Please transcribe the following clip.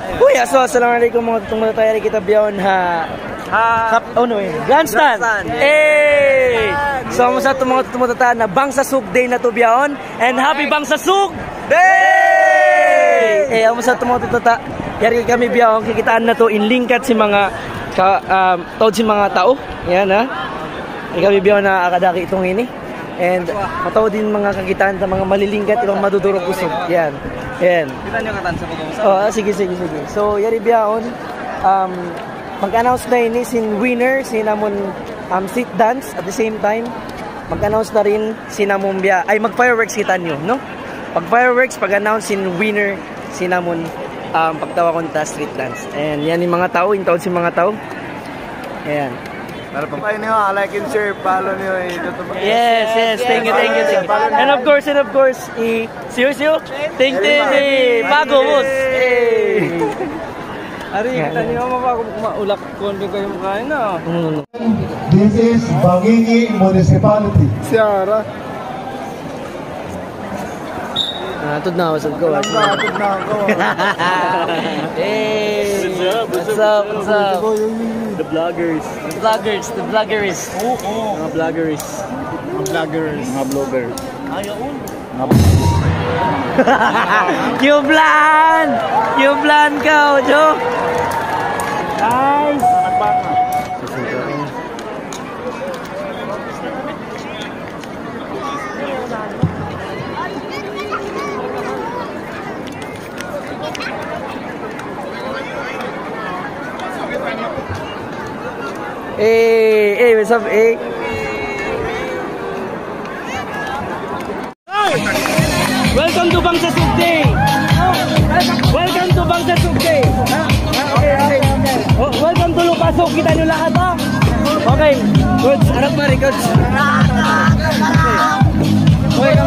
Uy, assalamualaikum mga tutong mga tayo kita biyon ha. Grandstand. So mo sa mga tutong mga na Bangsa Sug Day na to biyon and happy Bangsa Sug Day. Mo sa mga tutong yari kami biyon kikitaan na to in lingkat si mga taod si mga tao. Yan ha. Kami biyon na akadaki itong ini. And mataw din mga kagitaan sa mga malilingkat ibang madudurog usog. Yan. Yan. Kita nyo katan sa pag-uusap? Oh, sige. So, yari biyaon, mag-announce na ini sin winner, sinamon street dance at the same time. Mag-announce na rin sinamon biya, ay mag-fireworks kita nyo, no? Pag-fireworks, pag-announce sin winner, sinamon pagtawa konta street dance. And yan yung mga tao, yung taon si mga tao. Ayan. Para pa kayo niyo, like and share, follow niyo. Yes, thank you. And of course, see you. Thank you. Bago, boss. Ari, kita niyo maulak kung kayo makain na. This is Bangingi Municipality. Siara. Natod na ako. Hey, what's up? The vloggers. Mga vloggers. Ayaw. Kiyoblan ka, Ojo. Guys. Hey, what's up, hey? Welcome to Bangsa Sug Day. Welcome to Lucasog. Kita nyo lahat, ha? Okay, good. Harap pa rin, good. Okay,